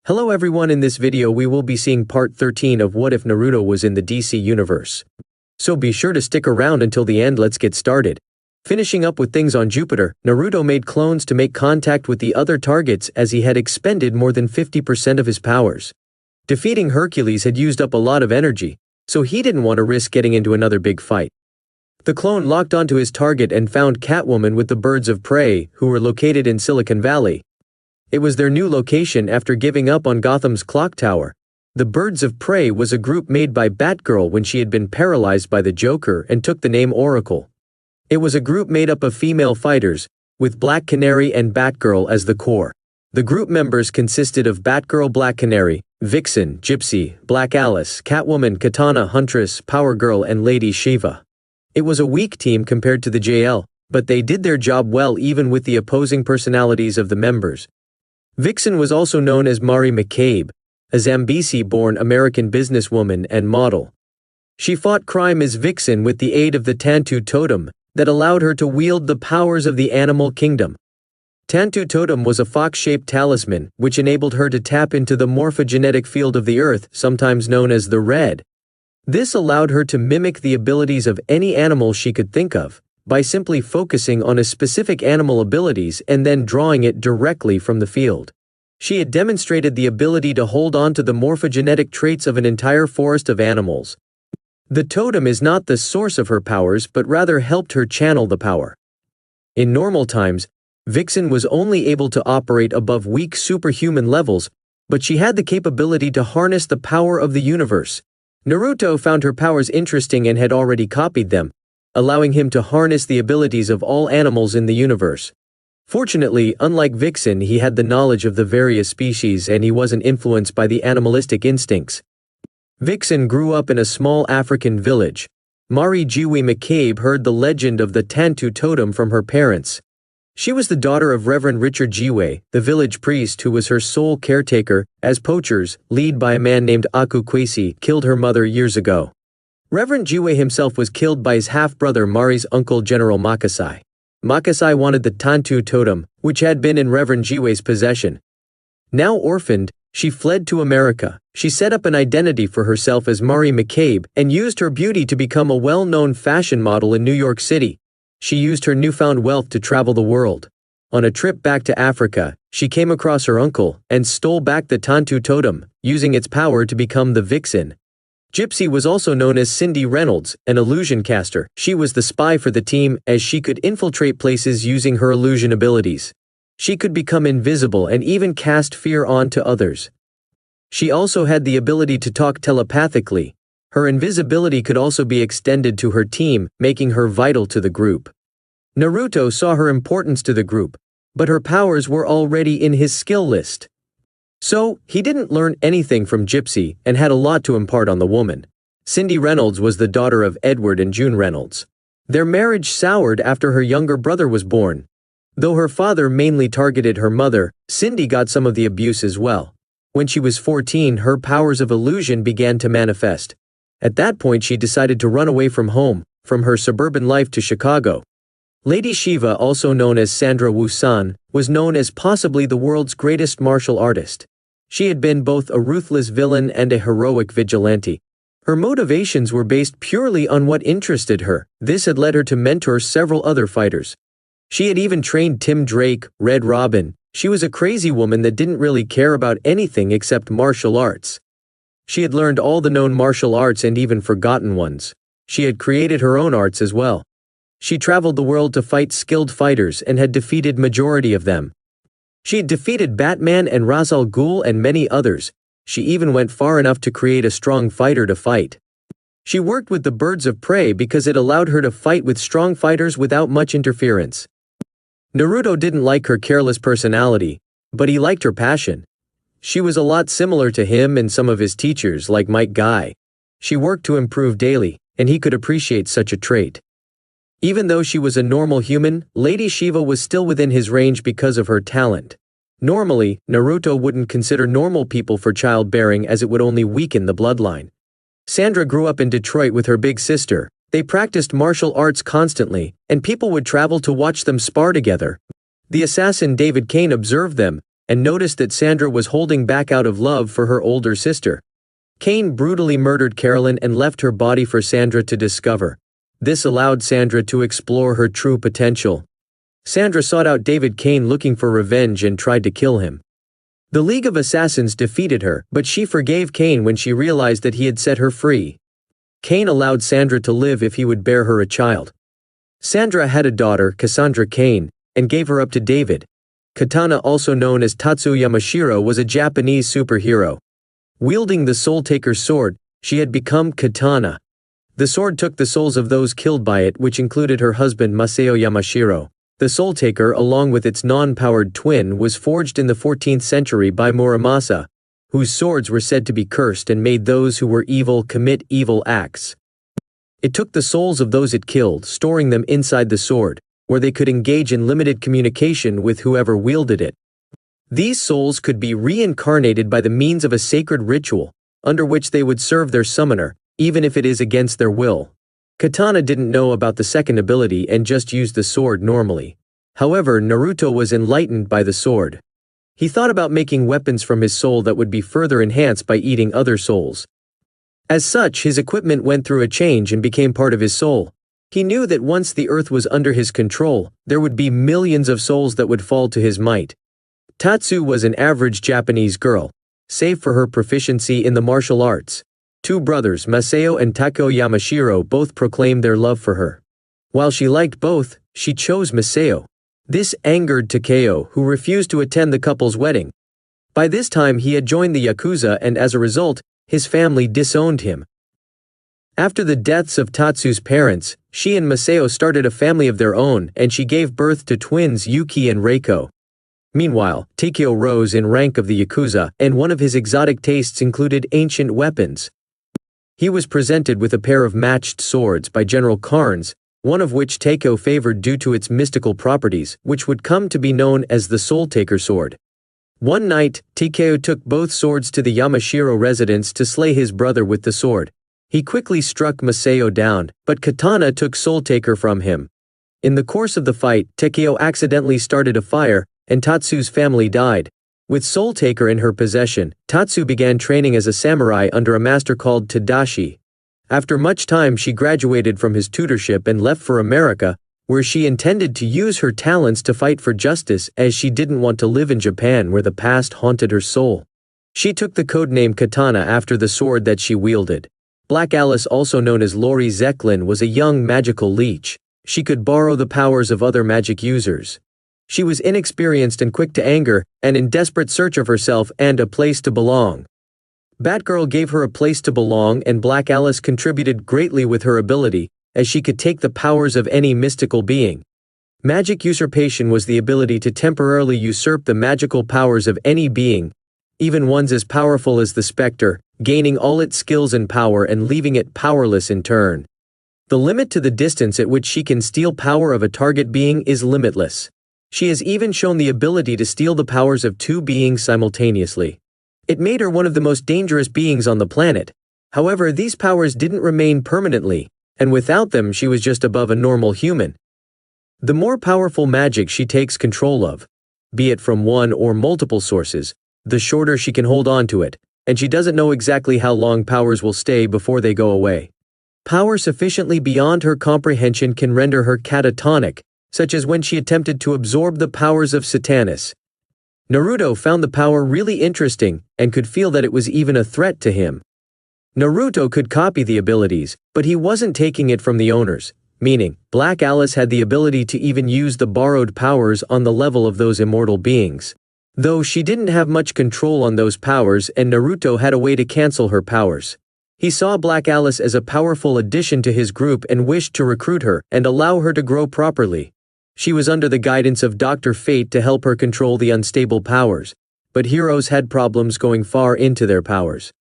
Hello everyone, in this video we will be seeing part 13 of What If Naruto Was in the DC Universe. So be sure to stick around until the end. Let's get started. Finishing up with things on Jupiter, Naruto made clones to make contact with the other targets as he had expended more than 50% of his powers. Defeating Hercules had used up a lot of energy, so he didn't want to risk getting into another big fight. The clone locked onto his target and found Catwoman with the birds of prey, who were located in Silicon Valley. It was their new location after giving up on Gotham's clock tower. The Birds of Prey was a group made by Batgirl when she had been paralyzed by the Joker and took the name Oracle. It was a group made up of female fighters, with Black Canary and Batgirl as the core. The group members consisted of Batgirl, Black Canary, Vixen, Gypsy, Black Alice, Catwoman, Katana, Huntress, Power Girl, and Lady Shiva. It was a weak team compared to the JL, but they did their job well even with the opposing personalities of the members. Vixen was also known as Mari McCabe, a Zambesi-born American businesswoman and model. She fought crime as Vixen with the aid of the Tantu Totem that allowed her to wield the powers of the animal kingdom. Tantu Totem was a fox-shaped talisman which enabled her to tap into the morphogenetic field of the earth, sometimes known as the Red. This allowed her to mimic the abilities of any animal she could think of, by simply focusing on a specific animal abilities and then drawing it directly from the field. She had demonstrated the ability to hold on to the morphogenetic traits of an entire forest of animals. The totem is not the source of her powers but rather helped her channel the power. In normal times, Vixen was only able to operate above weak superhuman levels, but she had the capability to harness the power of the universe. Naruto found her powers interesting and had already copied them, allowing him to harness the abilities of all animals in the universe. Fortunately, unlike Vixen, he had the knowledge of the various species and he wasn't influenced by the animalistic instincts. Vixen grew up in a small African village. Mari McCabe heard the legend of the Tantu Totem from her parents. She was the daughter of Reverend Richard Jiwe, the village priest who was her sole caretaker, as poachers, led by a man named Aku Kwesi, killed her mother years ago. Reverend Jiwe himself was killed by his half-brother Mari's uncle General Makasai. Makasai wanted the Tantu Totem, which had been in Reverend Jiwe's possession. Now orphaned, she fled to America. She set up an identity for herself as Mari McCabe and used her beauty to become a well-known fashion model in New York City. She used her newfound wealth to travel the world. On a trip back to Africa, she came across her uncle and stole back the Tantu Totem, using its power to become the Vixen. Gypsy was also known as Cindy Reynolds, an illusion caster. She was the spy for the team as she could infiltrate places using her illusion abilities. She could become invisible and even cast fear onto others. She also had the ability to talk telepathically. Her invisibility could also be extended to her team, making her vital to the group. Naruto saw her importance to the group, but her powers were already in his skill list. So, he didn't learn anything from Gypsy and had a lot to impart on the woman. Cindy Reynolds was the daughter of Edward and June Reynolds. Their marriage soured after her younger brother was born. Though her father mainly targeted her mother, Cindy got some of the abuse as well. When she was 14, her powers of illusion began to manifest. At that point she decided to run away from home, from her suburban life to Chicago. Lady Shiva, also known as Sandra Wusan, was known as possibly the world's greatest martial artist. She had been both a ruthless villain and a heroic vigilante. Her motivations were based purely on what interested her. This had led her to mentor several other fighters. She had even trained Tim Drake, Red Robin. She was a crazy woman that didn't really care about anything except martial arts. She had learned all the known martial arts and even forgotten ones. She had created her own arts as well. She traveled the world to fight skilled fighters and had defeated majority of them. She had defeated Batman and Ra's al Ghul and many others. She even went far enough to create a strong fighter to fight. She worked with the Birds of Prey because it allowed her to fight with strong fighters without much interference. Naruto didn't like her careless personality, but he liked her passion. She was a lot similar to him and some of his teachers like Mike Guy. She worked to improve daily, and he could appreciate such a trait. Even though she was a normal human, Lady Shiva was still within his range because of her talent. Normally, Naruto wouldn't consider normal people for childbearing as it would only weaken the bloodline. Sandra grew up in Detroit with her big sister. They practiced martial arts constantly, and people would travel to watch them spar together. The assassin David Kane observed them, and noticed that Sandra was holding back out of love for her older sister. Kane brutally murdered Carolyn and left her body for Sandra to discover. This allowed Sandra to explore her true potential. Sandra sought out David Kane looking for revenge and tried to kill him. The League of Assassins defeated her, but she forgave Kane when she realized that he had set her free. Kane allowed Sandra to live if he would bear her a child. Sandra had a daughter, Cassandra Kane, and gave her up to David. Katana, also known as Tatsu Yamashiro, was a Japanese superhero. Wielding the Soul Taker's sword, she had become Katana. The sword took the souls of those killed by it, which included her husband Masao Yamashiro. The Soul Taker, along with its non-powered twin, was forged in the 14th century by Muramasa, whose swords were said to be cursed and made those who were evil commit evil acts. It took the souls of those it killed, storing them inside the sword, where they could engage in limited communication with whoever wielded it. These souls could be reincarnated by the means of a sacred ritual, under which they would serve their summoner, even if it is against their will. Katana didn't know about the second ability and just used the sword normally. However, Naruto was enlightened by the sword. He thought about making weapons from his soul that would be further enhanced by eating other souls. As such, his equipment went through a change and became part of his soul. He knew that once the earth was under his control, there would be millions of souls that would fall to his might. Tatsu was an average Japanese girl, save for her proficiency in the martial arts. Two brothers, Masao and Takeo Yamashiro, both proclaimed their love for her. While she liked both, she chose Masao. This angered Takeo, who refused to attend the couple's wedding. By this time he had joined the Yakuza, and as a result, his family disowned him. After the deaths of Tatsu's parents, she and Masao started a family of their own, and she gave birth to twins Yuki and Reiko. Meanwhile, Takeo rose in rank of the Yakuza, and one of his exotic tastes included ancient weapons. He was presented with a pair of matched swords by General Carnes, one of which Takeo favored due to its mystical properties, which would come to be known as the Soul Taker sword. One night, Takeo took both swords to the Yamashiro residence to slay his brother with the sword. He quickly struck Masao down, but Katana took Soul Taker from him. In the course of the fight, Takeo accidentally started a fire, and Tatsu's family died. With Soul Taker in her possession, Tatsu began training as a samurai under a master called Tadashi. After much time, she graduated from his tutorship and left for America, where she intended to use her talents to fight for justice, as she didn't want to live in Japan where the past haunted her soul. She took the codename Katana after the sword that she wielded. Black Alice, also known as Lori Zeklin, was a young magical leech. She could borrow the powers of other magic users. She was inexperienced and quick to anger, and in desperate search of herself and a place to belong. Batgirl gave her a place to belong, and Black Alice contributed greatly with her ability, as she could take the powers of any mystical being. Magic usurpation was the ability to temporarily usurp the magical powers of any being, even ones as powerful as the Spectre, gaining all its skills and power and leaving it powerless in turn. The limit to the distance at which she can steal power of a target being is limitless. She has even shown the ability to steal the powers of two beings simultaneously. It made her one of the most dangerous beings on the planet. However, these powers didn't remain permanently, and without them she was just above a normal human. The more powerful magic she takes control of, be it from one or multiple sources, the shorter she can hold on to it, and she doesn't know exactly how long powers will stay before they go away. Power sufficiently beyond her comprehension can render her catatonic, such as when she attempted to absorb the powers of Satanus. Naruto found the power really interesting, and could feel that it was even a threat to him. Naruto could copy the abilities, but he wasn't taking it from the owners, meaning, Black Alice had the ability to even use the borrowed powers on the level of those immortal beings. Though she didn't have much control on those powers, and Naruto had a way to cancel her powers. He saw Black Alice as a powerful addition to his group and wished to recruit her and allow her to grow properly. She was under the guidance of Dr. Fate to help her control the unstable powers, but heroes had problems going far into their powers.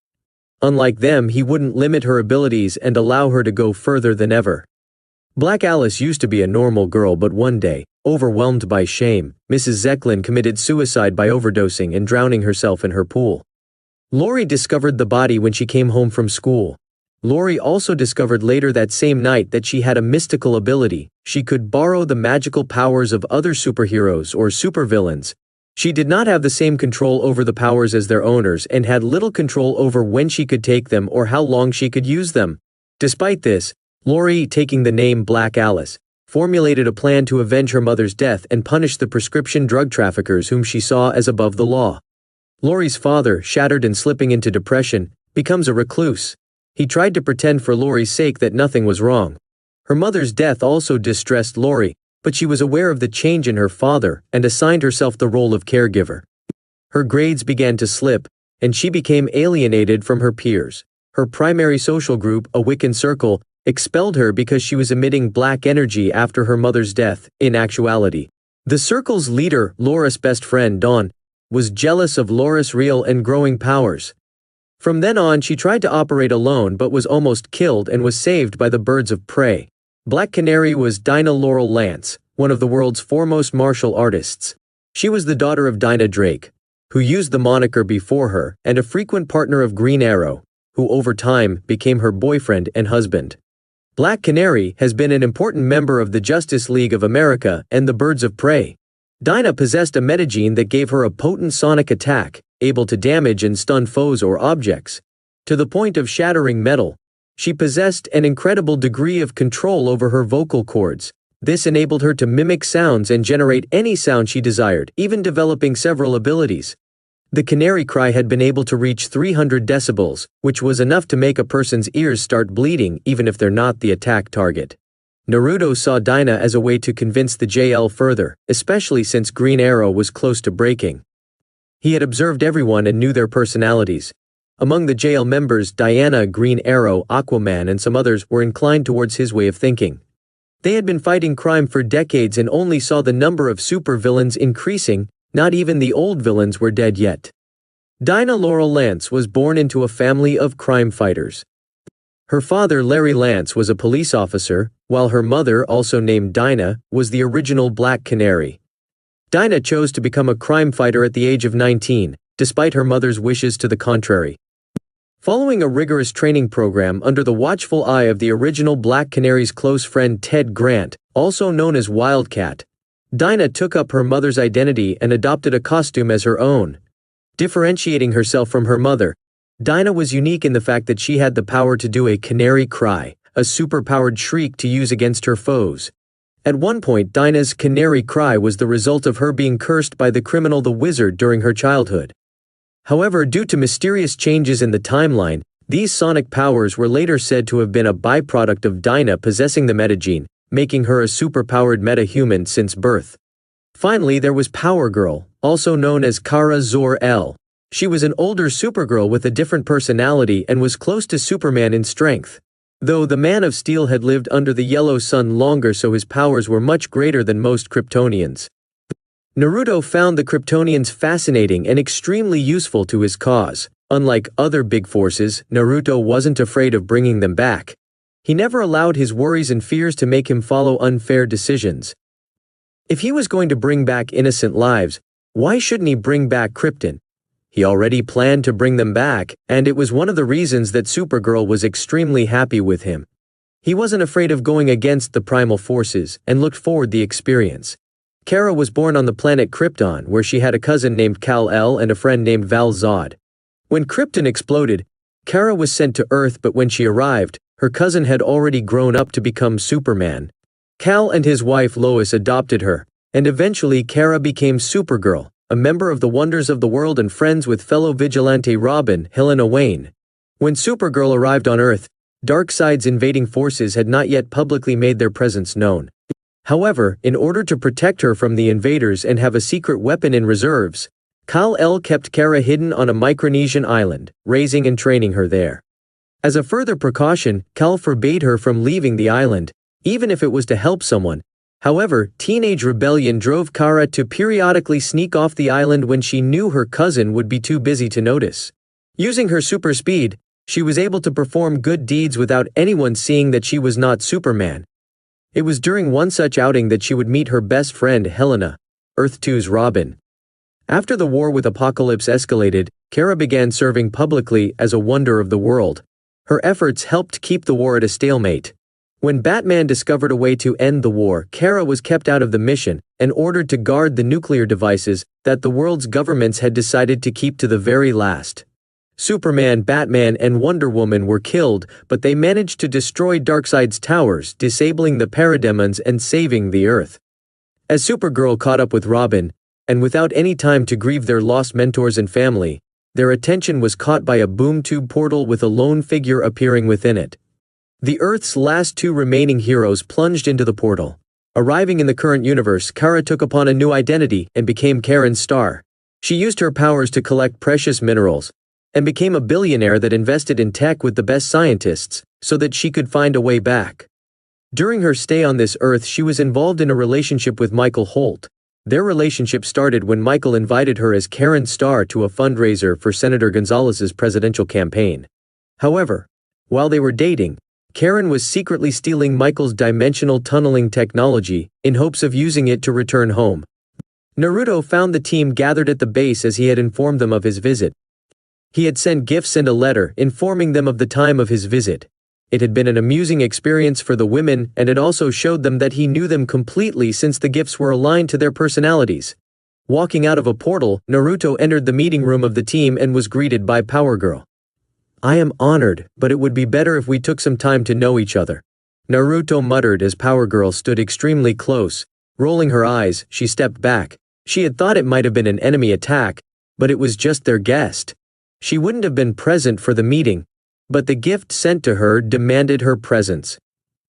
Unlike them, he wouldn't limit her abilities and allow her to go further than ever. Black Alice used to be a normal girl, but one day, overwhelmed by shame, Mrs. Zeklin committed suicide by overdosing and drowning herself in her pool. Lori discovered the body when she came home from school. Lori also discovered later that same night that she had a mystical ability. She could borrow the magical powers of other superheroes or supervillains, She did not have the same control over the powers as their owners and had little control over when she could take them or how long she could use them. Despite this, Lori, taking the name Black Alice, formulated a plan to avenge her mother's death and punish the prescription drug traffickers whom she saw as above the law. Lori's father, shattered and slipping into depression, becomes a recluse. He tried to pretend for Lori's sake that nothing was wrong. Her mother's death also distressed Lori, but she was aware of the change in her father and assigned herself the role of caregiver. Her grades began to slip, and she became alienated from her peers. Her primary social group, a Wiccan circle, expelled her because she was emitting black energy after her mother's death. In actuality, the circle's leader, Laura's best friend Dawn, was jealous of Laura's real and growing powers. From then on, she tried to operate alone but was almost killed and was saved by the birds of prey. Black Canary was Dinah Laurel Lance, one of the world's foremost martial artists. She was the daughter of Dinah Drake, who used the moniker before her, and a frequent partner of Green Arrow, who over time became her boyfriend and husband. Black Canary has been an important member of the Justice League of America and the Birds of Prey. Dinah possessed a metagene that gave her a potent sonic attack, able to damage and stun foes or objects, to the point of shattering metal. She possessed an incredible degree of control over her vocal cords. This enabled her to mimic sounds and generate any sound she desired, even developing several abilities. The canary cry had been able to reach 300 decibels, which was enough to make a person's ears start bleeding even if they're not the attack target. Naruto saw Dinah as a way to convince the JL further, especially since Green Arrow was close to breaking. He had observed everyone and knew their personalities. Among the JL members, Diana, Green Arrow, Aquaman and some others were inclined towards his way of thinking. They had been fighting crime for decades and only saw the number of supervillains increasing. Not even the old villains were dead yet. Dinah Laurel Lance was born into a family of crime fighters. Her father, Larry Lance, was a police officer, while her mother, also named Dinah, was the original Black Canary. Dinah chose to become a crime fighter at the age of 19, despite her mother's wishes to the contrary. Following a rigorous training program under the watchful eye of the original Black Canary's close friend Ted Grant, also known as Wildcat, Dinah took up her mother's identity and adopted a costume as her own. Differentiating herself from her mother, Dinah was unique in the fact that she had the power to do a canary cry, a super-powered shriek to use against her foes. At one point, Dinah's canary cry was the result of her being cursed by the criminal the Wizard during her childhood. However, due to mysterious changes in the timeline, these sonic powers were later said to have been a byproduct of Dinah possessing the metagene, making her a super-powered meta-human since birth. Finally, there was Power Girl, also known as Kara Zor-El. She was an older Supergirl with a different personality and was close to Superman in strength. Though the Man of Steel had lived under the yellow sun longer, so his powers were much greater than most Kryptonians. Naruto found the Kryptonians fascinating and extremely useful to his cause. Unlike other big forces, Naruto wasn't afraid of bringing them back. He never allowed his worries and fears to make him follow unfair decisions. If he was going to bring back innocent lives, why shouldn't he bring back Krypton? He already planned to bring them back, and it was one of the reasons that Supergirl was extremely happy with him. He wasn't afraid of going against the primal forces and looked forward the experience. Kara was born on the planet Krypton, where she had a cousin named Kal-El and a friend named Val-Zod. When Krypton exploded, Kara was sent to Earth, but when she arrived, her cousin had already grown up to become Superman. Kal and his wife Lois adopted her, and eventually Kara became Supergirl, a member of the Wonders of the World and friends with fellow vigilante Robin, Helena Wayne. When Supergirl arrived on Earth, Darkseid's invading forces had not yet publicly made their presence known. However, in order to protect her from the invaders and have a secret weapon in reserves, Kal-El kept Kara hidden on a Micronesian island, raising and training her there. As a further precaution, Kal forbade her from leaving the island, even if it was to help someone. However, teenage rebellion drove Kara to periodically sneak off the island when she knew her cousin would be too busy to notice. Using her super speed, she was able to perform good deeds without anyone seeing that she was not Superman. It was during one such outing that she would meet her best friend Helena, Earth 2's Robin. After the war with Apocalypse escalated, Kara began serving publicly as a wonder of the world. Her efforts helped keep the war at a stalemate. When Batman discovered a way to end the war, Kara was kept out of the mission and ordered to guard the nuclear devices that the world's governments had decided to keep to the very last. Superman, Batman, and Wonder Woman were killed, but they managed to destroy Darkseid's towers, disabling the parademons and saving the Earth. As Supergirl caught up with Robin, and without any time to grieve their lost mentors and family, their attention was caught by a boom tube portal with a lone figure appearing within it. The Earth's last two remaining heroes plunged into the portal. Arriving in the current universe, Kara took upon a new identity and became Karen Starr. She used her powers to collect precious minerals, and became a billionaire that invested in tech with the best scientists, so that she could find a way back. During her stay on this Earth, she was involved in a relationship with Michael Holt. Their relationship started when Michael invited her as Karen Starr to a fundraiser for Senator Gonzalez's presidential campaign. However, while they were dating, Karen was secretly stealing Michael's dimensional tunneling technology in hopes of using it to return home. Naruto found the team gathered at the base as he had informed them of his visit. He had sent gifts and a letter informing them of the time of his visit. It had been an amusing experience for the women, and it also showed them that he knew them completely since the gifts were aligned to their personalities. Walking out of a portal, Naruto entered the meeting room of the team and was greeted by Power Girl. "I am honored, but it would be better if we took some time to know each other," Naruto muttered as Power Girl stood extremely close. Rolling her eyes, she stepped back. She had thought it might have been an enemy attack, but it was just their guest. She wouldn't have been present for the meeting, but the gift sent to her demanded her presence.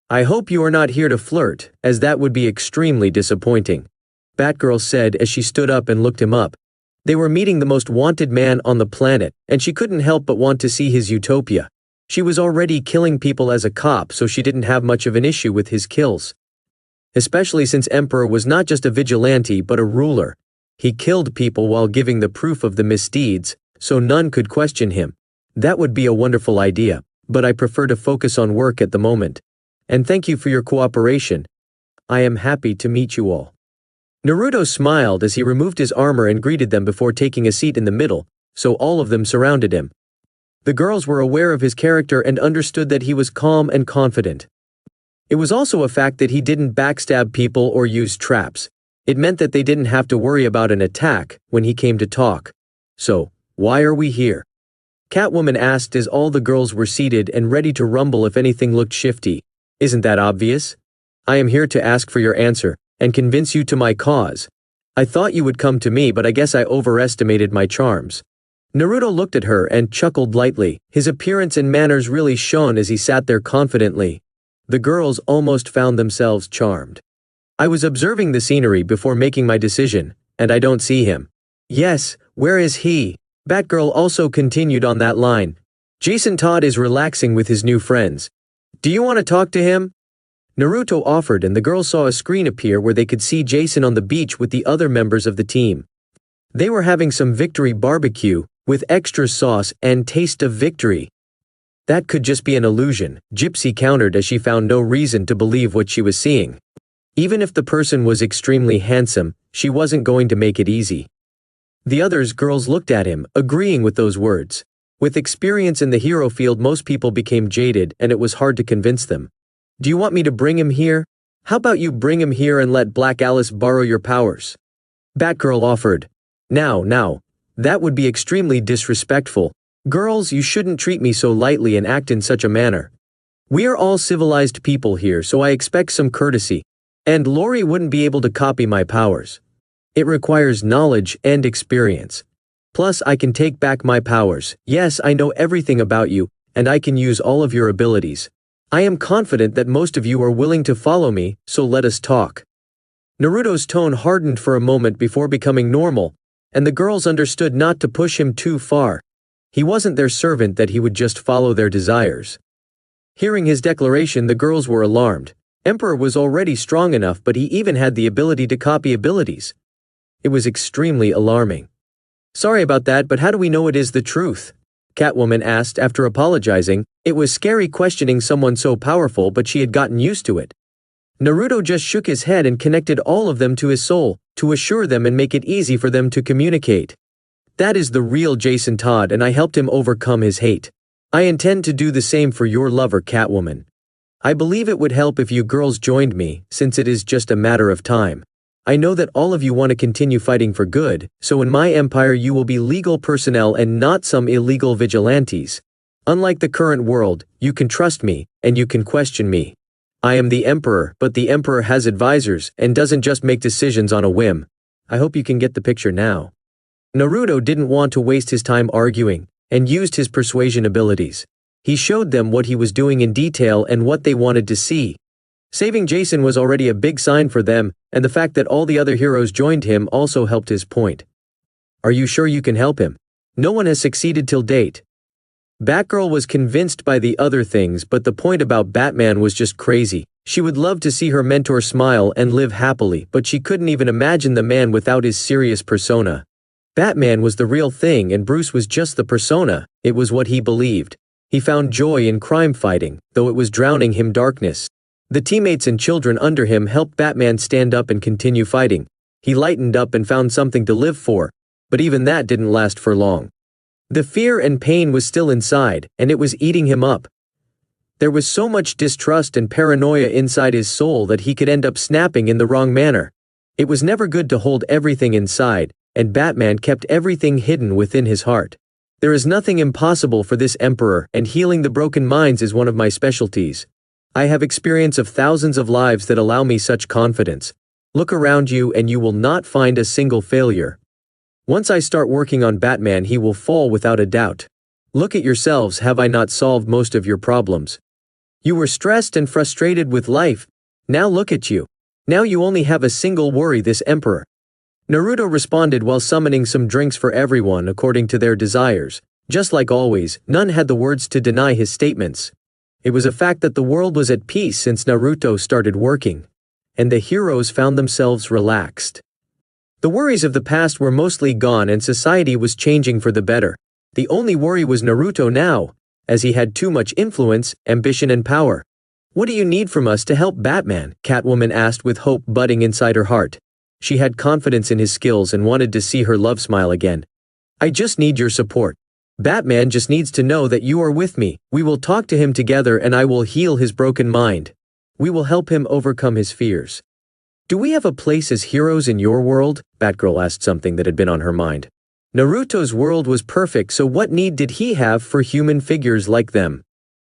"I hope you are not here to flirt, as that would be extremely disappointing," Batgirl said as she stood up and looked him up. They were meeting the most wanted man on the planet, and she couldn't help but want to see his utopia. She was already killing people as a cop, so she didn't have much of an issue with his kills. Especially since Emperor was not just a vigilante but a ruler. He killed people while giving the proof of the misdeeds, so none could question him. That would be a wonderful idea, but I prefer to focus on work at the moment. And thank you for your cooperation. I am happy to meet you all. Naruto smiled as he removed his armor and greeted them before taking a seat in the middle, so all of them surrounded him. The girls were aware of his character and understood that he was calm and confident. It was also a fact that he didn't backstab people or use traps. It meant that they didn't have to worry about an attack when he came to talk. "So, why are we here?" Catwoman asked as all the girls were seated and ready to rumble if anything looked shifty. "Isn't that obvious? I am here to ask for your answer and convince you to my cause. I thought you would come to me, but I guess I overestimated my charms." Naruto looked at her and chuckled lightly. His appearance and manners really shone as he sat there confidently. The girls almost found themselves charmed. "I was observing the scenery before making my decision, and I don't see him." "Yes, where is he?" Batgirl also continued on that line. "Jason Todd is relaxing with his new friends. Do you want to talk to him?" Naruto offered, and the girls saw a screen appear where they could see Jason on the beach with the other members of the team. They were having some victory barbecue, with extra sauce and taste of victory. "That could just be an illusion," Gypsy countered as she found no reason to believe what she was seeing. Even if the person was extremely handsome, she wasn't going to make it easy. The others girls looked at him, agreeing with those words. With experience in the hero field, most people became jaded, and it was hard to convince them. "Do you want me to bring him here? How about you bring him here and let Black Alice borrow your powers?" Batgirl offered. Now, that would be extremely disrespectful. Girls, you shouldn't treat me so lightly and act in such a manner. We are all civilized people here, so I expect some courtesy. And Lori wouldn't be able to copy my powers. It requires knowledge and experience. Plus, I can take back my powers. Yes, I know everything about you, and I can use all of your abilities. I am confident that most of you are willing to follow me, so let us talk." Naruto's tone hardened for a moment before becoming normal, and the girls understood not to push him too far. He wasn't their servant that he would just follow their desires. Hearing his declaration, the girls were alarmed. Emperor was already strong enough, but he even had the ability to copy abilities. It was extremely alarming. "Sorry about that, but how do we know it is the truth?" Catwoman asked after apologizing. It was scary questioning someone so powerful, but she had gotten used to it. Naruto just shook his head and connected all of them to his soul, to assure them and make it easy for them to communicate. "That is the real Jason Todd, and I helped him overcome his hate. I intend to do the same for your lover, Catwoman." I believe it would help if you girls joined me, since it is just a matter of time. I know that all of you want to continue fighting for good, so in my empire you will be legal personnel and not some illegal vigilantes. Unlike the current world, you can trust me, and you can question me. I am the emperor, but the emperor has advisors, and doesn't just make decisions on a whim. I hope you can get the picture now. Naruto didn't want to waste his time arguing, and used his persuasion abilities. He showed them what he was doing in detail and what they wanted to see. Saving Jason was already a big sign for them, and the fact that all the other heroes joined him also helped his point. Are you sure you can help him? No one has succeeded till date. Batgirl was convinced by the other things, but the point about Batman was just crazy. She would love to see her mentor smile and live happily, but she couldn't even imagine the man without his serious persona. Batman was the real thing and Bruce was just the persona. It was what he believed. He found joy in crime fighting, though it was drowning him darkness. The teammates and children under him helped Batman stand up and continue fighting. He lightened up and found something to live for, but even that didn't last for long. The fear and pain was still inside, and it was eating him up. There was so much distrust and paranoia inside his soul that he could end up snapping in the wrong manner. It was never good to hold everything inside, and Batman kept everything hidden within his heart. There is nothing impossible for this emperor, and healing the broken minds is one of my specialties. I have experience of thousands of lives that allow me such confidence. Look around you and you will not find a single failure. Once I start working on Batman, he will fall without a doubt. Look at yourselves, have I not solved most of your problems? You were stressed and frustrated with life. Now look at you. Now you only have a single worry, this emperor. Naruto responded while summoning some drinks for everyone according to their desires. Just like always, none had the words to deny his statements. It was a fact that the world was at peace since Naruto started working. And the heroes found themselves relaxed. The worries of the past were mostly gone and society was changing for the better. The only worry was Naruto now, as he had too much influence, ambition and power. What do you need from us to help Batman? Catwoman asked with hope budding inside her heart. She had confidence in his skills and wanted to see her love smile again. I just need your support. Batman just needs to know that you are with me. We will talk to him together and I will heal his broken mind. We will help him overcome his fears. Do we have a place as heroes in your world? Batgirl asked something that had been on her mind. Naruto's world was perfect, so what need did he have for human figures like them?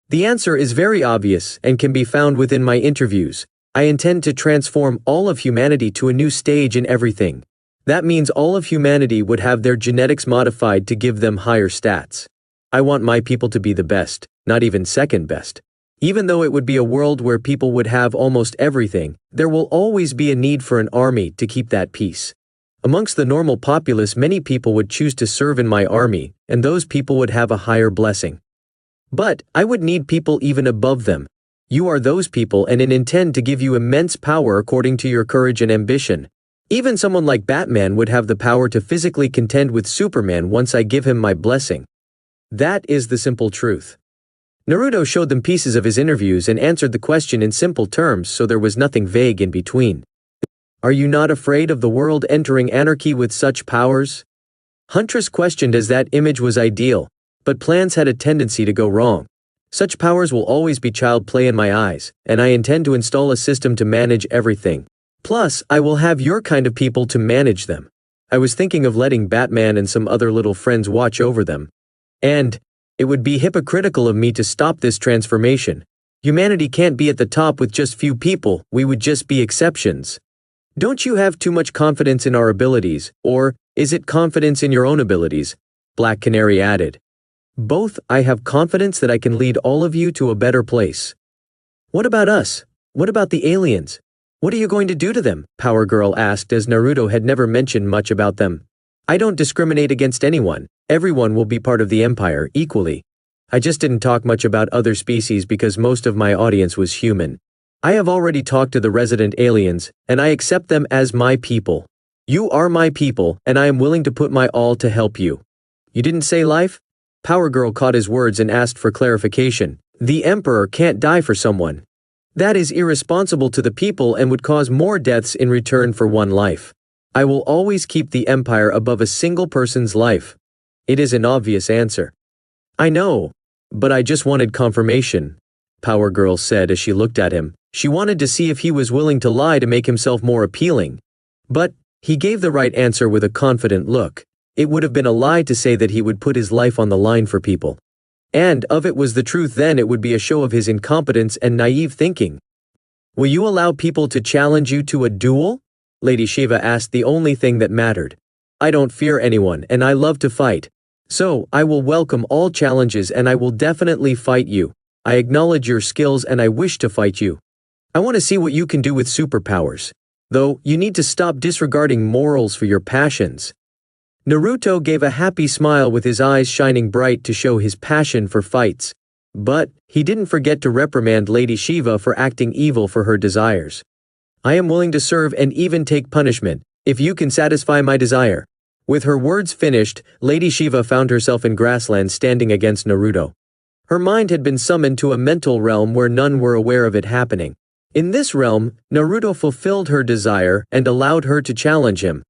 The answer is very obvious and can be found within my interviews. I intend to transform all of humanity to a new stage in everything. That means all of humanity would have their genetics modified to give them higher stats. I want my people to be the best, not even second best. Even though it would be a world where people would have almost everything, there will always be a need for an army to keep that peace. Amongst the normal populace, many people would choose to serve in my army, and those people would have a higher blessing. But I would need people even above them. You are those people and I intend to give you immense power according to your courage and ambition. Even someone like Batman would have the power to physically contend with Superman once I give him my blessing. That is the simple truth. Naruto showed them pieces of his interviews and answered the question in simple terms, so there was nothing vague in between. Are you not afraid of the world entering anarchy with such powers? Huntress questioned as that image was ideal, but plans had a tendency to go wrong. Such powers will always be child play in my eyes, and I intend to install a system to manage everything. Plus, I will have your kind of people to manage them. I was thinking of letting Batman and some other little friends watch over them. And it would be hypocritical of me to stop this transformation. Humanity can't be at the top with just few people, we would just be exceptions. Don't you have too much confidence in our abilities, or is it confidence in your own abilities? Black Canary added. Both. I have confidence that I can lead all of you to a better place. What about us? What about the aliens? What are you going to do to them? Power Girl asked as Naruto had never mentioned much about them. I don't discriminate against anyone. Everyone will be part of the Empire equally. I just didn't talk much about other species because most of my audience was human. I have already talked to the resident aliens, and I accept them as my people. You are my people, and I am willing to put my all to help you. You didn't say life? Power Girl caught his words and asked for clarification. The Emperor can't die for someone. That is irresponsible to the people and would cause more deaths in return for one life. I will always keep the Empire above a single person's life. It is an obvious answer. I know, but I just wanted confirmation. Power Girl said as she looked at him. She wanted to see if he was willing to lie to make himself more appealing. But he gave the right answer with a confident look. It would have been a lie to say that he would put his life on the line for people. And if it was the truth, then it would be a show of his incompetence and naive thinking. Will you allow people to challenge you to a duel? Lady Shiva asked the only thing that mattered. I don't fear anyone and I love to fight. So, I will welcome all challenges and I will definitely fight you. I acknowledge your skills and I wish to fight you. I want to see what you can do with superpowers. Though, you need to stop disregarding morals for your passions. Naruto gave a happy smile with his eyes shining bright to show his passion for fights. But, he didn't forget to reprimand Lady Shiva for acting evil for her desires. I am willing to serve and even take punishment, if you can satisfy my desire. With her words finished, Lady Shiva found herself in grassland standing against Naruto. Her mind had been summoned to a mental realm where none were aware of it happening. In this realm, Naruto fulfilled her desire and allowed her to challenge him.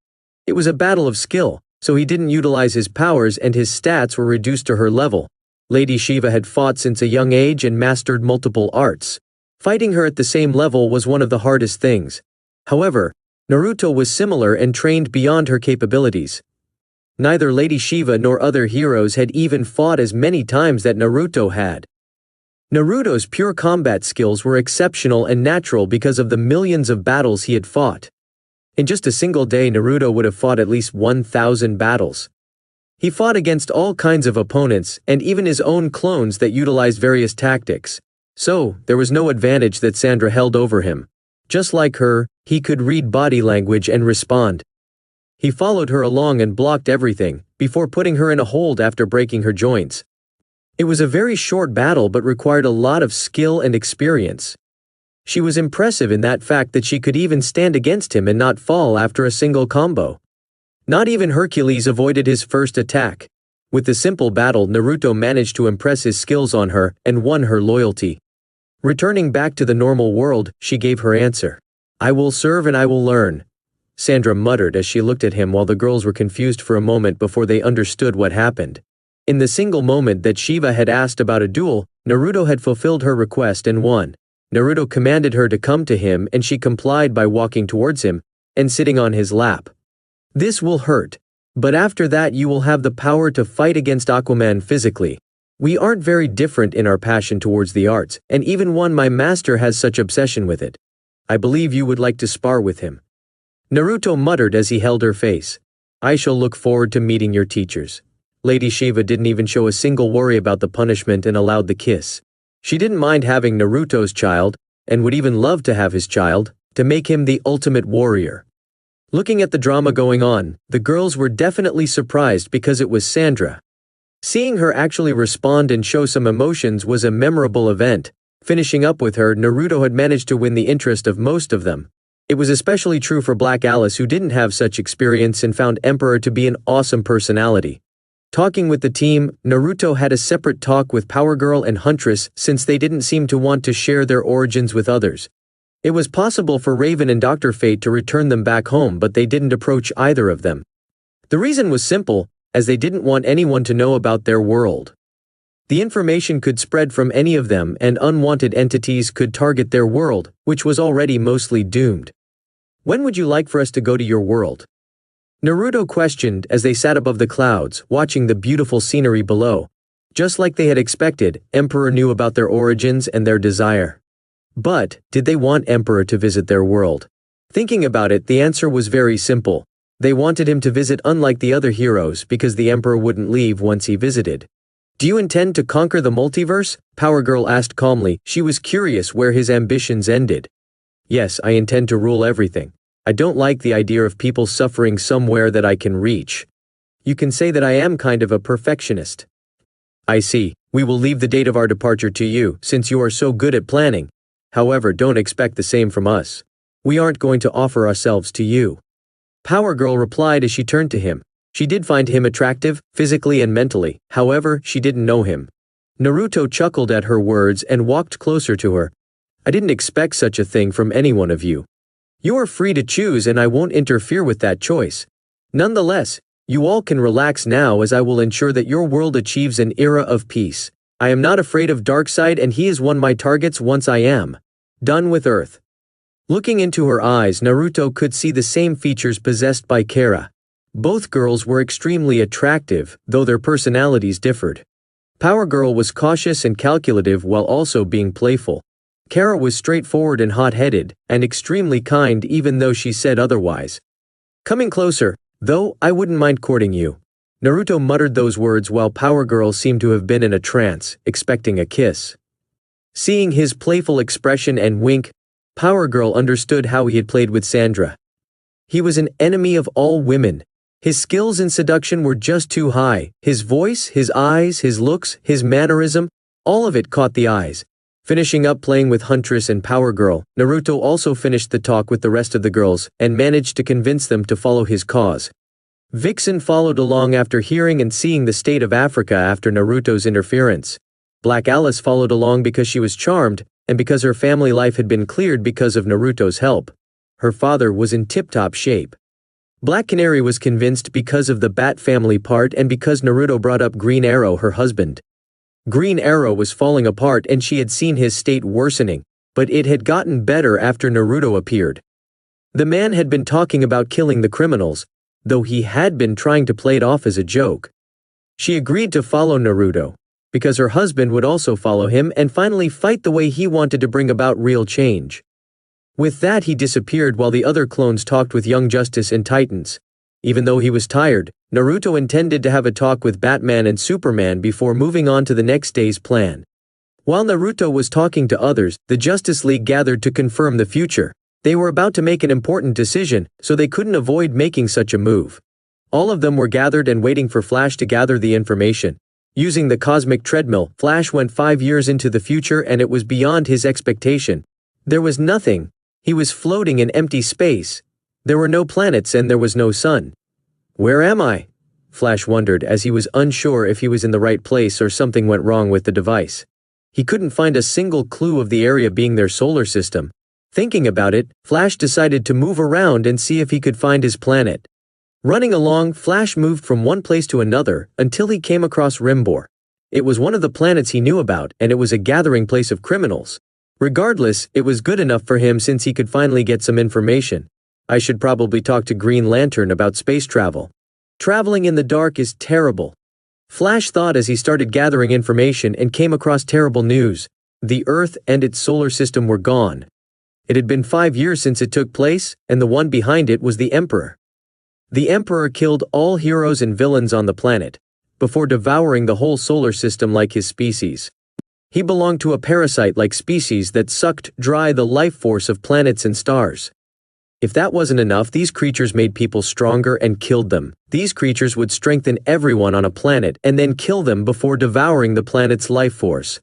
It was a battle of skill, so he didn't utilize his powers and his stats were reduced to her level. Lady Shiva had fought since a young age and mastered multiple arts. Fighting her at the same level was one of the hardest things. However, Naruto was similar and trained beyond her capabilities. Neither Lady Shiva nor other heroes had even fought as many times that Naruto had. Naruto's pure combat skills were exceptional and natural because of the millions of battles he had fought. In just a single day, Naruto would have fought at least 1,000 battles. He fought against all kinds of opponents and even his own clones that utilized various tactics. So, there was no advantage that Sandra held over him. Just like her, he could read body language and respond. He followed her along and blocked everything, before putting her in a hold after breaking her joints. It was a very short battle but required a lot of skill and experience. She was impressive in that fact that she could even stand against him and not fall after a single combo. Not even Hercules avoided his first attack. With the simple battle, Naruto managed to impress his skills on her and won her loyalty. Returning back to the normal world, she gave her answer. I will serve and I will learn. Sandra muttered as she looked at him while the girls were confused for a moment before they understood what happened. In the single moment that Shiva had asked about a duel, Naruto had fulfilled her request and won. Naruto commanded her to come to him and she complied by walking towards him and sitting on his lap. This will hurt. But after that you will have the power to fight against Aquaman physically. We aren't very different in our passion towards the arts, and even my master has such obsession with it. I believe you would like to spar with him. Naruto muttered as he held her face. I shall look forward to meeting your teachers. Lady Shiva didn't even show a single worry about the punishment and allowed the kiss. She didn't mind having Naruto's child, and would even love to have his child, to make him the ultimate warrior. Looking at the drama going on, the girls were definitely surprised because it was Sandra. Seeing her actually respond and show some emotions was a memorable event. Finishing up with her, Naruto had managed to win the interest of most of them. It was especially true for Black Alice, who didn't have such experience and found Emperor to be an awesome personality. Talking with the team, Naruto had a separate talk with Power Girl and Huntress since they didn't seem to want to share their origins with others. It was possible for Raven and Dr. Fate to return them back home, but they didn't approach either of them. The reason was simple, as they didn't want anyone to know about their world. The information could spread from any of them and unwanted entities could target their world, which was already mostly doomed. When would you like for us to go to your world? Naruto questioned as they sat above the clouds, watching the beautiful scenery below. Just like they had expected, Emperor knew about their origins and their desire. But, did they want Emperor to visit their world? Thinking about it, the answer was very simple. They wanted him to visit, unlike the other heroes, because the Emperor wouldn't leave once he visited. Do you intend to conquer the multiverse? Power Girl asked calmly. She was curious where his ambitions ended. Yes, I intend to rule everything. I don't like the idea of people suffering somewhere that I can reach. You can say that I am kind of a perfectionist. I see. We will leave the date of our departure to you, since you are so good at planning. However, don't expect the same from us. We aren't going to offer ourselves to you. Power Girl replied as she turned to him. She did find him attractive, physically and mentally, however, she didn't know him. Naruto chuckled at her words and walked closer to her. I didn't expect such a thing from any one of you. You are free to choose and I won't interfere with that choice. Nonetheless, you all can relax now as I will ensure that your world achieves an era of peace. I am not afraid of Darkseid, and he is one of my targets once I am done with Earth. Looking into her eyes, Naruto could see the same features possessed by Kara. Both girls were extremely attractive, though their personalities differed. Power Girl was cautious and calculative while also being playful. Kara was straightforward and hot-headed, and extremely kind even though she said otherwise. Coming closer, though, I wouldn't mind courting you. Naruto muttered those words while Power Girl seemed to have been in a trance, expecting a kiss. Seeing his playful expression and wink, Power Girl understood how he had played with Sandra. He was an enemy of all women. His skills in seduction were just too high. His voice, his eyes, his looks, his mannerism, all of it caught the eyes. Finishing up playing with Huntress and Power Girl, Naruto also finished the talk with the rest of the girls and managed to convince them to follow his cause. Vixen followed along after hearing and seeing the state of Africa after Naruto's interference. Black Alice followed along because she was charmed, and because her family life had been cleared because of Naruto's help. Her father was in tip-top shape. Black Canary was convinced because of the Bat family part and because Naruto brought up Green Arrow, her husband. Green Arrow was falling apart and she had seen his state worsening, but it had gotten better after Naruto appeared. The man had been talking about killing the criminals, though he had been trying to play it off as a joke. She agreed to follow Naruto, because her husband would also follow him and finally fight the way he wanted to bring about real change. With that, he disappeared while the other clones talked with Young Justice and Titans. Even though he was tired, Naruto intended to have a talk with Batman and Superman before moving on to the next day's plan. While Naruto was talking to others, the Justice League gathered to confirm the future. They were about to make an important decision, so they couldn't avoid making such a move. All of them were gathered and waiting for Flash to gather the information. Using the cosmic treadmill, Flash went 5 years into the future and it was beyond his expectation. There was nothing. He was floating in empty space. There were no planets and there was no sun. Where am I? Flash wondered as he was unsure if he was in the right place or something went wrong with the device. He couldn't find a single clue of the area being their solar system. Thinking about it, Flash decided to move around and see if he could find his planet. Running along, Flash moved from one place to another until he came across Rimbor. It was one of the planets he knew about, and it was a gathering place of criminals. Regardless, it was good enough for him since he could finally get some information. I should probably talk to Green Lantern about space travel. Traveling in the dark is terrible. Flash thought as he started gathering information and came across terrible news. The Earth and its solar system were gone. It had been 5 years since it took place, and the one behind it was the Emperor. The Emperor killed all heroes and villains on the planet, before devouring the whole solar system like his species. He belonged to a parasite-like species that sucked dry the life force of planets and stars. If that wasn't enough, these creatures made people stronger and killed them. These creatures would strengthen everyone on a planet and then kill them before devouring the planet's life force.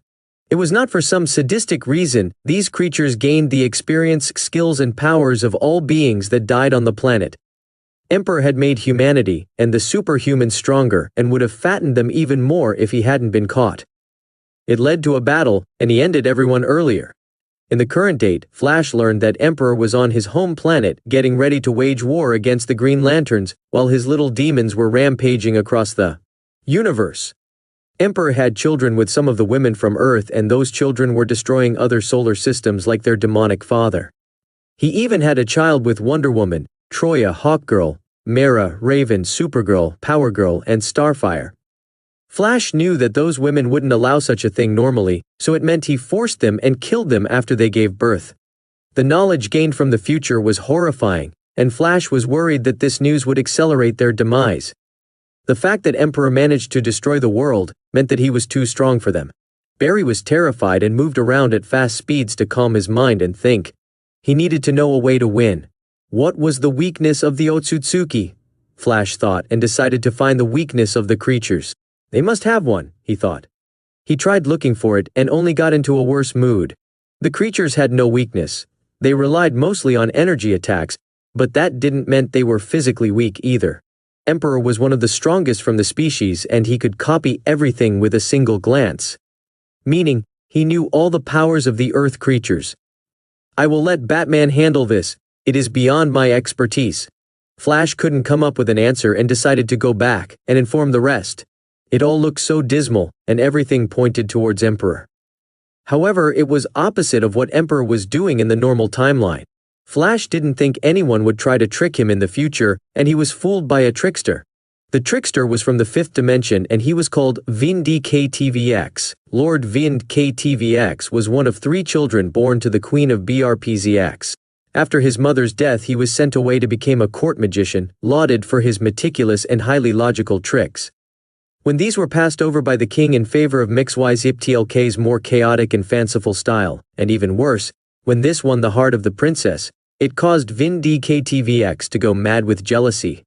It was not for some sadistic reason. These creatures gained the experience, skills, and powers of all beings that died on the planet. Emperor had made humanity and the superhumans stronger and would have fattened them even more if he hadn't been caught. It led to a battle, and he ended everyone earlier. In the current date, Flash learned that Emperor was on his home planet getting ready to wage war against the Green Lanterns while his little demons were rampaging across the universe. Emperor had children with some of the women from Earth, and those children were destroying other solar systems like their demonic father. He even had a child with Wonder Woman, Troya, Hawkgirl, Mera, Raven, Supergirl, Power Girl, and Starfire. Flash knew that those women wouldn't allow such a thing normally, so it meant he forced them and killed them after they gave birth. The knowledge gained from the future was horrifying, and Flash was worried that this news would accelerate their demise. The fact that Emperor managed to destroy the world meant that he was too strong for them. Barry was terrified and moved around at fast speeds to calm his mind and think. He needed to know a way to win. What was the weakness of the Otsutsuki? Flash thought and decided to find the weakness of the creatures. They must have one, he thought. He tried looking for it and only got into a worse mood. The creatures had no weakness. They relied mostly on energy attacks, but that didn't mean they were physically weak either. Emperor was one of the strongest from the species and he could copy everything with a single glance. Meaning, he knew all the powers of the Earth creatures. I will let Batman handle this. It is beyond my expertise. Flash couldn't come up with an answer and decided to go back and inform the rest. It all looked so dismal, and everything pointed towards Emperor. However, it was opposite of what Emperor was doing in the normal timeline. Flash didn't think anyone would try to trick him in the future, and he was fooled by a trickster. The trickster was from the 5th dimension, and he was called Vindktvx. Lord Vindktvx was one of 3 children born to the Queen of BRPZX. After his mother's death, he was sent away to become a court magician, lauded for his meticulous and highly logical tricks. When these were passed over by the king in favor of MXYZPLK's more chaotic and fanciful style, and even worse, when this won the heart of the princess, it caused Vindktvx to go mad with jealousy.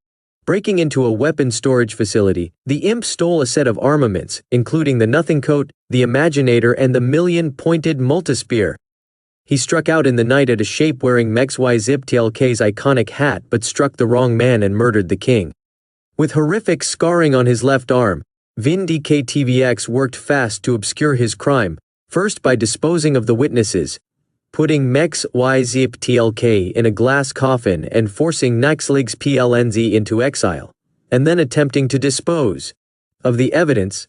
Breaking into a weapon storage facility, the imp stole a set of armaments, including the Nothing Coat, the Imaginator, and the Million-Pointed Multispear. He struck out in the night at a shape-wearing MXYZPLK's iconic hat but struck the wrong man and murdered the king. With horrific scarring on his left arm, Vindktvx worked fast to obscure his crime, first by disposing of the witnesses, putting MXYZPLK in a glass coffin and forcing NXLIGSPLNZ into exile, and then attempting to dispose of the evidence,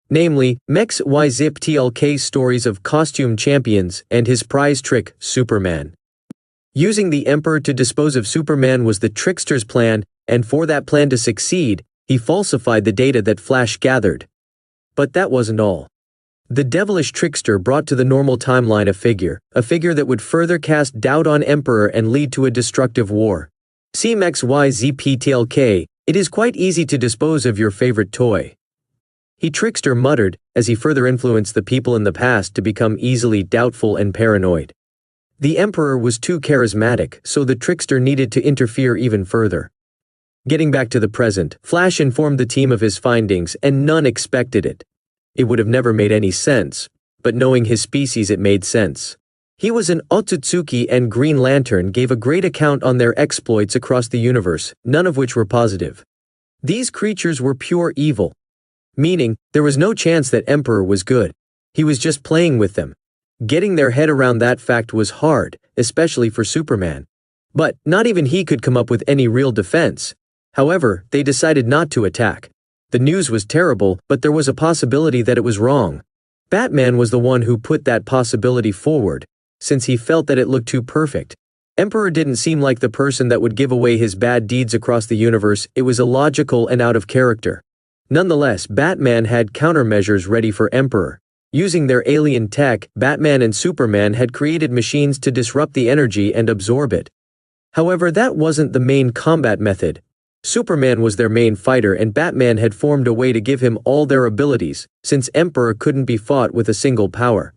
namely MXYZPLK's stories of costume champions and his prize trick, Superman. Using the Emperor to dispose of Superman was the trickster's plan, and for that plan to succeed, he falsified the data that Flash gathered. But that wasn't all. The devilish trickster brought to the normal timeline a figure that would further cast doubt on Emperor and lead to a destructive war. See MXYZPLK, it is quite easy to dispose of your favorite toy. He trickster muttered, as he further influenced the people in the past to become easily doubtful and paranoid. The Emperor was too charismatic, so the trickster needed to interfere even further. Getting back to the present, Flash informed the team of his findings, and none expected it. It would have never made any sense, but knowing his species it made sense. He was an Otsutsuki, and Green Lantern gave a great account on their exploits across the universe, none of which were positive. These creatures were pure evil. Meaning, there was no chance that Emperor was good. He was just playing with them. Getting their head around that fact was hard, especially for Superman. But not even he could come up with any real defense. However, they decided not to attack. The news was terrible, but there was a possibility that it was wrong. Batman was the one who put that possibility forward, since he felt that it looked too perfect. Emperor didn't seem like the person that would give away his bad deeds across the universe. It was illogical and out of character. Nonetheless, Batman had countermeasures ready for Emperor. Using their alien tech, Batman and Superman had created machines to disrupt the energy and absorb it. However, that wasn't the main combat method. Superman was their main fighter, and Batman had formed a way to give him all their abilities, since Emperor couldn't be fought with a single power.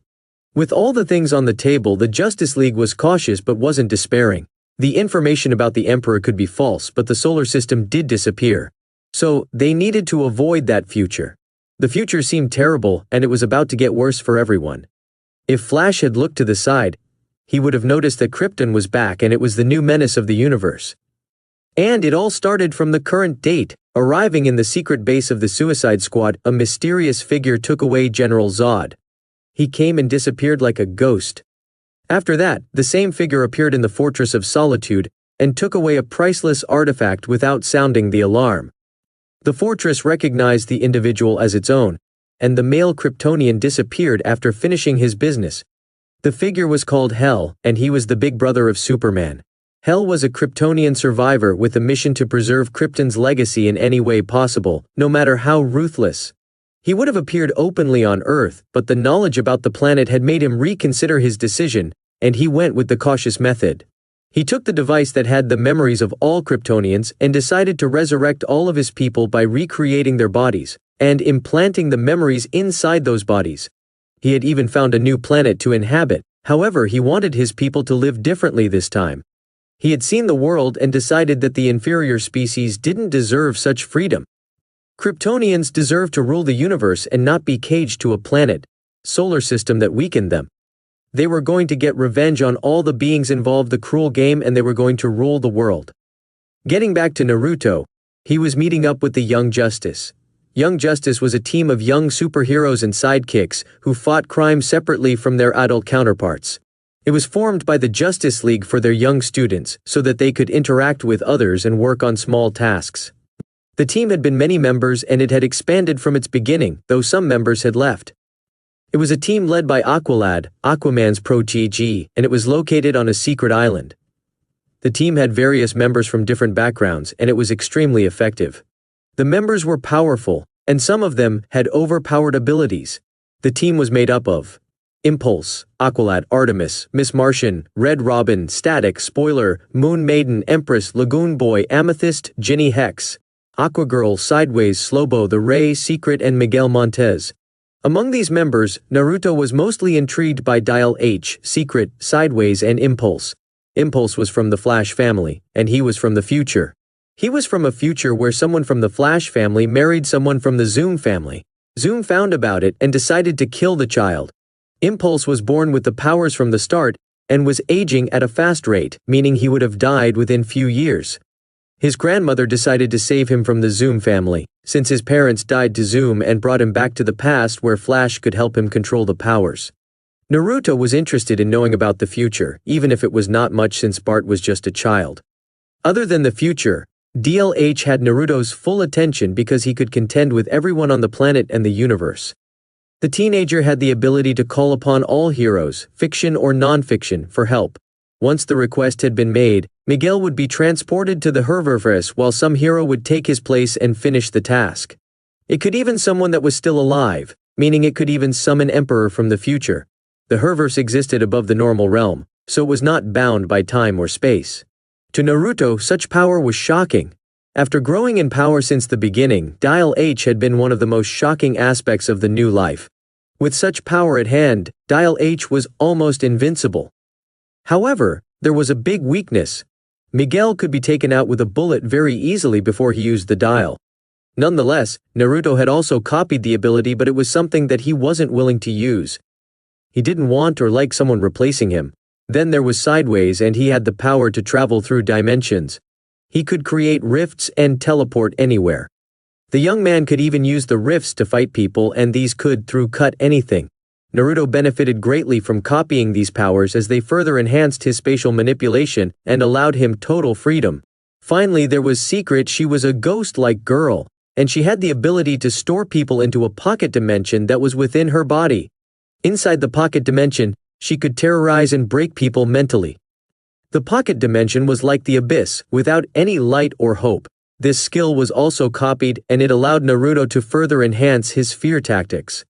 With all the things on the table, the Justice League was cautious but wasn't despairing. The information about the Emperor could be false, but the solar system did disappear. So, they needed to avoid that future. The future seemed terrible, and it was about to get worse for everyone. If Flash had looked to the side, he would have noticed that Krypton was back, and it was the new menace of the universe. And it all started from the current date. Arriving in the secret base of the Suicide Squad, a mysterious figure took away General Zod. He came and disappeared like a ghost. After that, the same figure appeared in the Fortress of Solitude and took away a priceless artifact without sounding the alarm. The fortress recognized the individual as its own, and the male Kryptonian disappeared after finishing his business. The figure was called Hell, and he was the big brother of Superman. Hell was a Kryptonian survivor with a mission to preserve Krypton's legacy in any way possible, no matter how ruthless. He would have appeared openly on Earth, but the knowledge about the planet had made him reconsider his decision, and he went with the cautious method. He took the device that had the memories of all Kryptonians and decided to resurrect all of his people by recreating their bodies and implanting the memories inside those bodies. He had even found a new planet to inhabit. However, he wanted his people to live differently this time. He had seen the world and decided that the inferior species didn't deserve such freedom. Kryptonians deserve to rule the universe and not be caged to a planet, solar system that weakened them. They were going to get revenge on all the beings involved in the cruel game, and they were going to rule the world. Getting back to Naruto, he was meeting up with the Young Justice. Young Justice was a team of young superheroes and sidekicks who fought crime separately from their adult counterparts. It was formed by the Justice League for their young students so that they could interact with others and work on small tasks. The team had been many members and it had expanded from its beginning, though some members had left. It was a team led by Aqualad, Aquaman's protege, and it was located on a secret island. The team had various members from different backgrounds and it was extremely effective. The members were powerful, and some of them had overpowered abilities. The team was made up of Impulse, Aqualad, Artemis, Miss Martian, Red Robin, Static, Spoiler, Moon Maiden, Empress, Lagoon Boy, Amethyst, Ginny Hex, Aquagirl, Sideways, Slobo, The Ray, Secret, and Miguel Montez. Among these members, Naruto was mostly intrigued by Dial H, Secret, Sideways, and Impulse. Impulse was from the Flash family, and he was from the future. He was from a future where someone from the Flash family married someone from the Zoom family. Zoom found about it and decided to kill the child. Impulse was born with the powers from the start and was aging at a fast rate, meaning he would have died within few years. His grandmother decided to save him from the Zoom family, since his parents died to Zoom and brought him back to the past where Flash could help him control the powers. Naruto was interested in knowing about the future, even if it was not much since Bart was just a child. Other than the future, DLH had Naruto's full attention because he could contend with everyone on the planet and the universe. The teenager had the ability to call upon all heroes, fiction or non-fiction, for help. Once the request had been made, Miguel would be transported to the Unvierse while some hero would take his place and finish the task. It could even someone that was still alive, meaning it could even summon Emperor from the future. The Unvierse existed above the normal realm, so it was not bound by time or space. To Naruto, such power was shocking. After growing in power since the beginning, Dial H had been one of the most shocking aspects of the new life. With such power at hand, Dial H was almost invincible. However, there was a big weakness. Miguel could be taken out with a bullet very easily before he used the dial. Nonetheless, Naruto had also copied the ability, but it was something that he wasn't willing to use. He didn't want or like someone replacing him. Then there was Sideways, and he had the power to travel through dimensions. He could create rifts and teleport anywhere. The young man could even use the rifts to fight people, and these could cut anything. Naruto benefited greatly from copying these powers as they further enhanced his spatial manipulation and allowed him total freedom. Finally, there was Secret. She was a ghost-like girl, and she had the ability to store people into a pocket dimension that was within her body. Inside the pocket dimension, she could terrorize and break people mentally. The pocket dimension was like the abyss, without any light or hope. This skill was also copied, and it allowed Naruto to further enhance his fear tactics.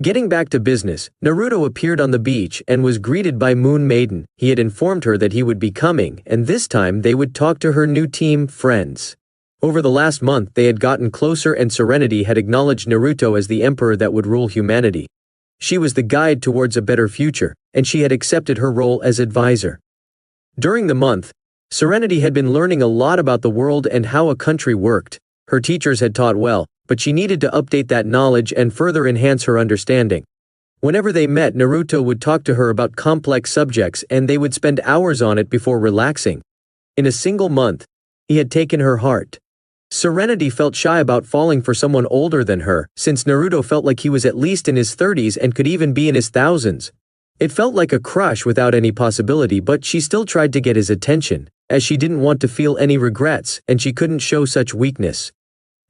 Getting back to business, Naruto appeared on the beach and was greeted by Moon Maiden. He had informed her that he would be coming, and this time they would talk to her new team, friends. Over the last month they had gotten closer, and Serenity had acknowledged Naruto as the emperor that would rule humanity. She was the guide towards a better future, and she had accepted her role as advisor. During the month, Serenity had been learning a lot about the world and how a country worked. Her teachers had taught well, but she needed to update that knowledge and further enhance her understanding. Whenever they met, Naruto would talk to her about complex subjects, and they would spend hours on it before relaxing. In a single month, he had taken her heart. Serenity felt shy about falling for someone older than her, since Naruto felt like he was at least in his 30s and could even be in his thousands. It felt like a crush without any possibility, but she still tried to get his attention, as she didn't want to feel any regrets, and she couldn't show such weakness.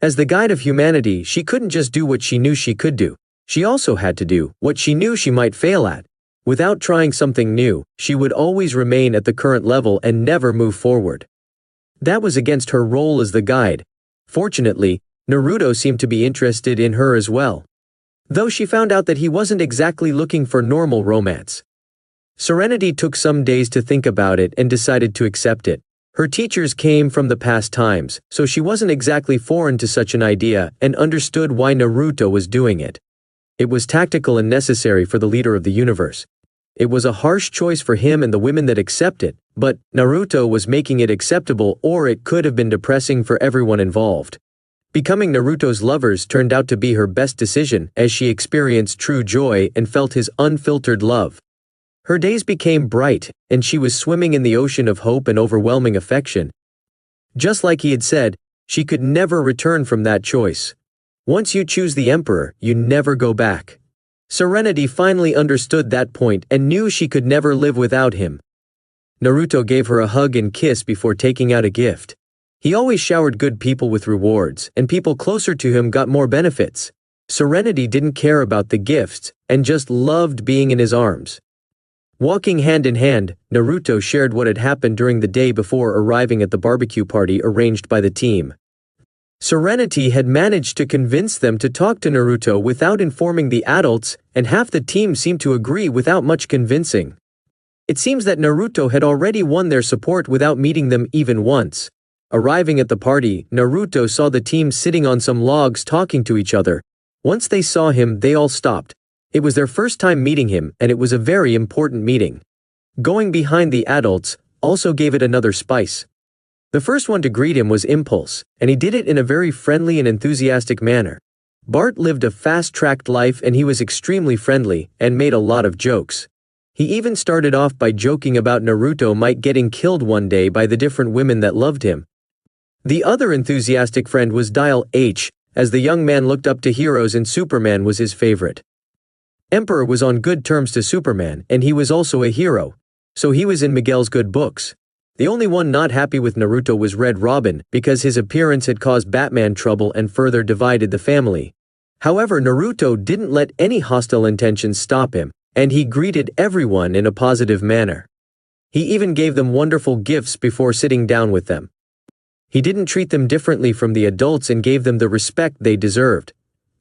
As the guide of humanity, she couldn't just do what she knew she could do. She also had to do what she knew she might fail at. Without trying something new, she would always remain at the current level and never move forward. That was against her role as the guide. Fortunately, Naruto seemed to be interested in her as well, though she found out that he wasn't exactly looking for normal romance. Serenity took some days to think about it and decided to accept it. Her teachers came from the past times, so she wasn't exactly foreign to such an idea and understood why Naruto was doing it. It was tactical and necessary for the leader of the universe. It was a harsh choice for him and the women that accept it, but Naruto was making it acceptable, or it could have been depressing for everyone involved. Becoming Naruto's lovers turned out to be her best decision, as she experienced true joy and felt his unfiltered love. Her days became bright, and she was swimming in the ocean of hope and overwhelming affection. Just like he had said, she could never return from that choice. Once you choose the emperor, you never go back. Serenity finally understood that point and knew she could never live without him. Naruto gave her a hug and kiss before taking out a gift. He always showered good people with rewards, and people closer to him got more benefits. Serenity didn't care about the gifts, and just loved being in his arms. Walking hand in hand, Naruto shared what had happened during the day before arriving at the barbecue party arranged by the team. Serenity had managed to convince them to talk to Naruto without informing the adults, and half the team seemed to agree without much convincing. It seems that Naruto had already won their support without meeting them even once. Arriving at the party, Naruto saw the team sitting on some logs talking to each other. Once they saw him, they all stopped. It was their first time meeting him, and it was a very important meeting. Going behind the adults also gave it another spice. The first one to greet him was Impulse, and he did it in a very friendly and enthusiastic manner. Bart lived a fast-tracked life, and he was extremely friendly and made a lot of jokes. He even started off by joking about Naruto might getting killed one day by the different women that loved him. The other enthusiastic friend was Dial H, as the young man looked up to heroes and Superman was his favorite. Emperor was on good terms to Superman, and he was also a hero, so he was in Miguel's good books. The only one not happy with Naruto was Red Robin, because his appearance had caused Batman trouble and further divided the family. However, Naruto didn't let any hostile intentions stop him, and he greeted everyone in a positive manner. He even gave them wonderful gifts before sitting down with them. He didn't treat them differently from the adults and gave them the respect they deserved.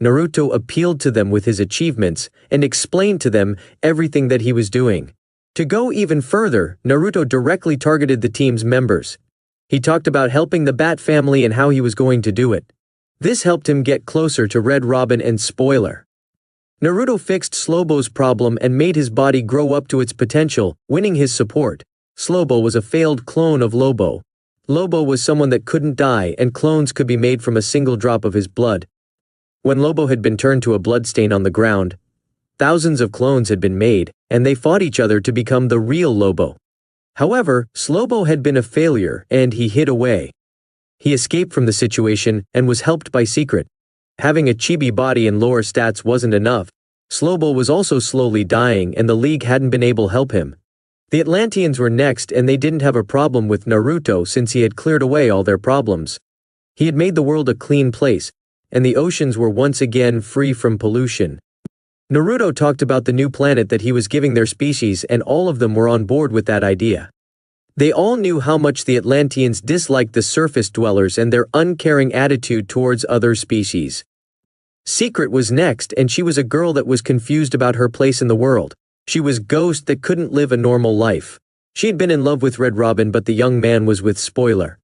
Naruto appealed to them with his achievements and explained to them everything that he was doing. To go even further, Naruto directly targeted the team's members. He talked about helping the Bat family and how he was going to do it. This helped him get closer to Red Robin and Spoiler. Naruto fixed Slowbo's problem and made his body grow up to its potential, winning his support. Slowbo was a failed clone of Lobo. Lobo was someone that couldn't die, and clones could be made from a single drop of his blood. When Lobo had been turned to a bloodstain on the ground, thousands of clones had been made, and they fought each other to become the real Lobo. However, Slowbo had been a failure, and he hid away. He escaped from the situation and was helped by Secret. Having a chibi body and lower stats wasn't enough. Slowbo was also slowly dying, and the League hadn't been able to help him. The Atlanteans were next, and they didn't have a problem with Naruto since he had cleared away all their problems. He had made the world a clean place, and the oceans were once again free from pollution. Naruto talked about the new planet that he was giving their species, and all of them were on board with that idea. They all knew how much the Atlanteans disliked the surface dwellers and their uncaring attitude towards other species. Secret was next, and she was a girl that was confused about her place in the world. She was Ghost that couldn't live a normal life. She had been in love with Red Robin, but the young man was with Spoiler.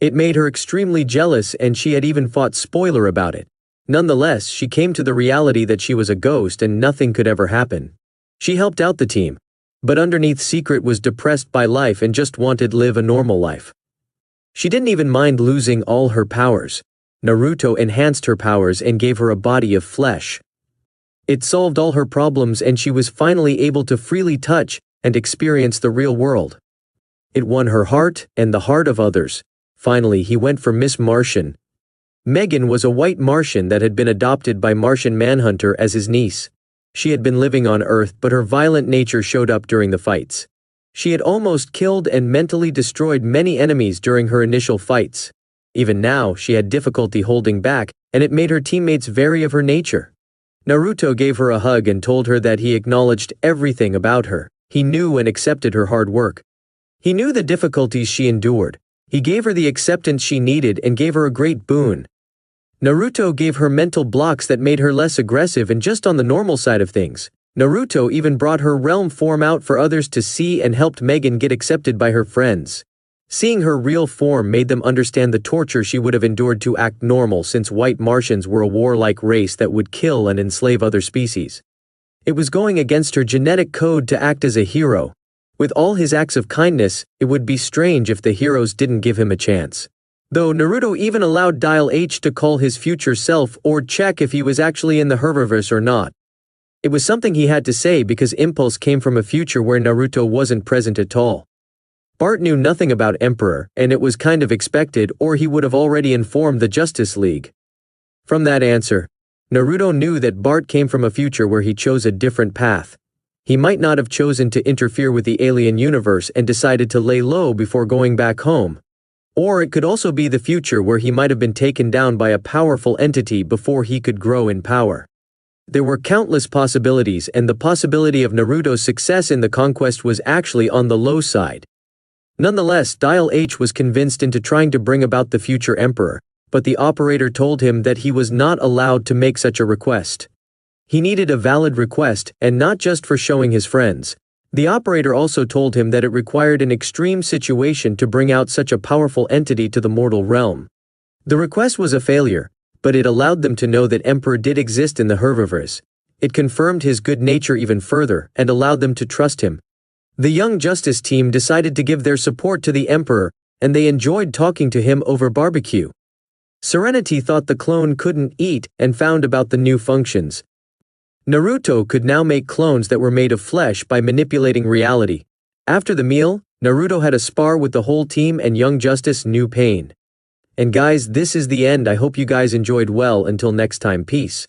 It made her extremely jealous, and she had even fought Spoiler about it. Nonetheless, she came to the reality that she was a ghost and nothing could ever happen. She helped out the team, but underneath Secret was depressed by life and just wanted to live a normal life. She didn't even mind losing all her powers. Naruto enhanced her powers and gave her a body of flesh. It solved all her problems, and she was finally able to freely touch and experience the real world. It won her heart and the heart of others. Finally, he went for Miss Martian. Megan was a white Martian that had been adopted by Martian Manhunter as his niece. She had been living on Earth, but her violent nature showed up during the fights. She had almost killed and mentally destroyed many enemies during her initial fights. Even now, she had difficulty holding back, and it made her teammates vary of her nature. Naruto gave her a hug and told her that he acknowledged everything about her. He knew and accepted her hard work. He knew the difficulties she endured. He gave her the acceptance she needed and gave her a great boon. Naruto gave her mental blocks that made her less aggressive and just on the normal side of things. Naruto even brought her realm form out for others to see and helped Megan get accepted by her friends. Seeing her real form made them understand the torture she would have endured to act normal, since white Martians were a warlike race that would kill and enslave other species. It was going against her genetic code to act as a hero. With all his acts of kindness, it would be strange if the heroes didn't give him a chance. Though Naruto even allowed Dial H to call his future self or check if he was actually in the Unvierse or not. It was something he had to say because Impulse came from a future where Naruto wasn't present at all. Bart knew nothing about Emperor, and it was kind of expected, or he would have already informed the Justice League. From that answer, Naruto knew that Bart came from a future where he chose a different path. He might not have chosen to interfere with the alien universe and decided to lay low before going back home. Or it could also be the future where he might have been taken down by a powerful entity before he could grow in power. There were countless possibilities, and the possibility of Naruto's success in the conquest was actually on the low side. Nonetheless, Dial H was convinced into trying to bring about the future emperor, but the operator told him that he was not allowed to make such a request. He needed a valid request, and not just for showing his friends. The operator also told him that it required an extreme situation to bring out such a powerful entity to the mortal realm. The request was a failure, but it allowed them to know that Emperor did exist in the Unvierse. It confirmed his good nature even further, and allowed them to trust him. The Young Justice team decided to give their support to the Emperor, and they enjoyed talking to him over barbecue. Serenity thought the clone couldn't eat and found about the new functions. Naruto could now make clones that were made of flesh by manipulating reality. After the meal, Naruto had a spar with the whole team and Young Justice knew pain. And guys, this is the end. I hope you guys enjoyed well. Until next time, peace.